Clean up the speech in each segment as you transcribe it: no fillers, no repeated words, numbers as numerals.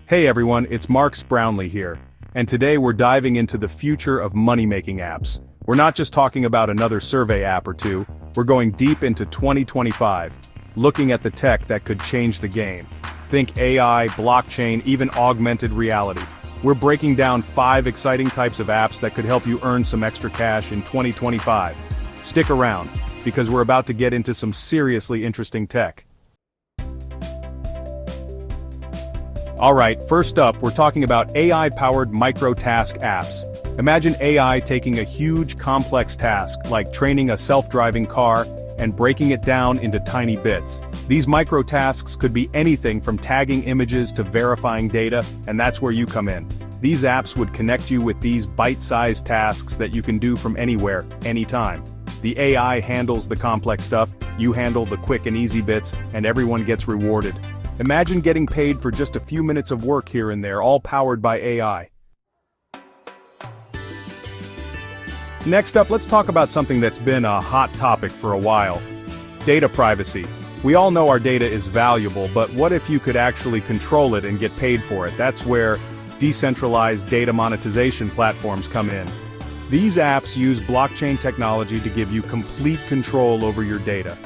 Hey everyone, it's Mark Brownlee here, and today we're diving into the future of money-making apps. We're not just talking about another survey app or two, we're going deep into 2025, looking at the tech that could change the game. Think AI, blockchain, even augmented reality. We're breaking down 5 exciting types of apps that could help you earn some extra cash in 2025. Stick around, because we're about to get into some seriously interesting tech. Alright, first up, we're talking about AI-powered micro-task apps. Imagine AI taking a huge, complex task, like training a self-driving car, and breaking it down into tiny bits. These micro-tasks could be anything from tagging images to verifying data, and that's where you come in. These apps would connect you with these bite-sized tasks that you can do from anywhere, anytime. The AI handles the complex stuff, you handle the quick and easy bits, and everyone gets rewarded. Imagine getting paid for just a few minutes of work here and there, all powered by AI. Next up, let's talk about something that's been a hot topic for a while. Data privacy. We all know our data is valuable, but what if you could actually control it and get paid for it? That's where decentralized data monetization platforms come in. These apps use blockchain technology to give you complete control over your data.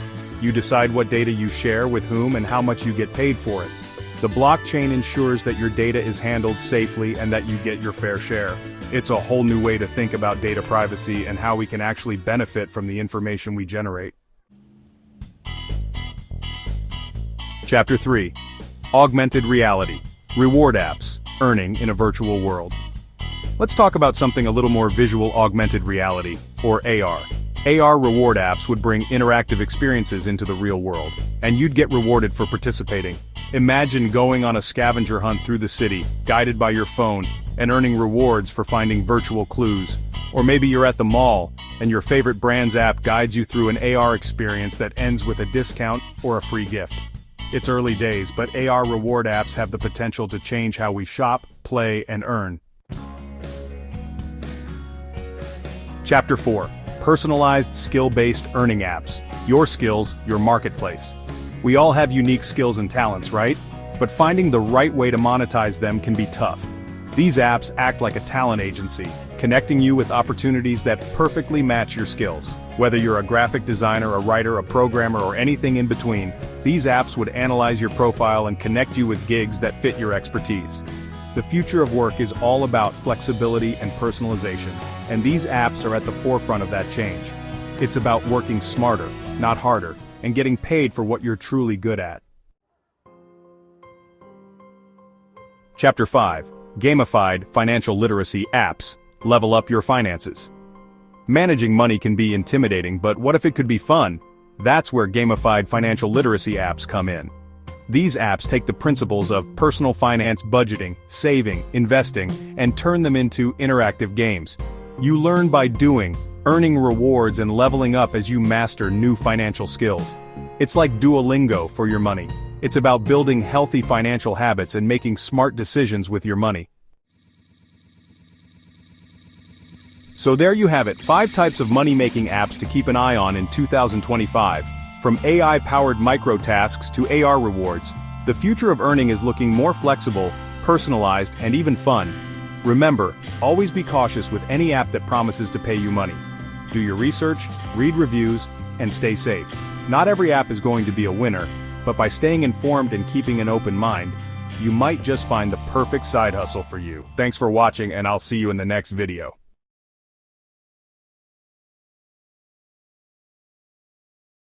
You decide what data you share with whom and how much you get paid for it. The blockchain ensures that your data is handled safely and that you get your fair share. It's a whole new way to think about data privacy and how we can actually benefit from the information we generate. Chapter 3. Augmented reality. Reward apps. Earning in a virtual world. Let's talk about something a little more visual: augmented reality, or AR. AR reward apps would bring interactive experiences into the real world, and you'd get rewarded for participating. Imagine going on a scavenger hunt through the city, guided by your phone, and earning rewards for finding virtual clues. Or maybe you're at the mall, and your favorite brand's app guides you through an AR experience that ends with a discount or a free gift. It's early days, but AR reward apps have the potential to change how we shop, play, and earn. Chapter 4. Personalized skill-based earning apps. Your skills, your marketplace. We all have unique skills and talents, right? But finding the right way to monetize them can be tough. These apps act like a talent agency, connecting you with opportunities that perfectly match your skills. Whether you're a graphic designer, a writer, a programmer, or anything in between, these apps would analyze your profile and connect you with gigs that fit your expertise. The future of work is all about flexibility and personalization, and these apps are at the forefront of that change. It's about working smarter, not harder, and getting paid for what you're truly good at. Chapter 5. Gamified financial literacy apps. Level up your finances. Managing money can be intimidating, but what if it could be fun? That's where gamified financial literacy apps come in. These apps take the principles of personal finance, budgeting, saving, investing, and turn them into interactive games. You learn by doing, earning rewards and leveling up as you master new financial skills. It's like Duolingo for your money. It's about building healthy financial habits and making smart decisions with your money. So there you have it, 5 types of money-making apps to keep an eye on in 2025. From AI-powered micro-tasks to AR rewards, the future of earning is looking more flexible, personalized, and even fun. Remember, always be cautious with any app that promises to pay you money. Do your research, read reviews, and stay safe. Not every app is going to be a winner, but by staying informed and keeping an open mind, you might just find the perfect side hustle for you. Thanks for watching, and I'll see you in the next video.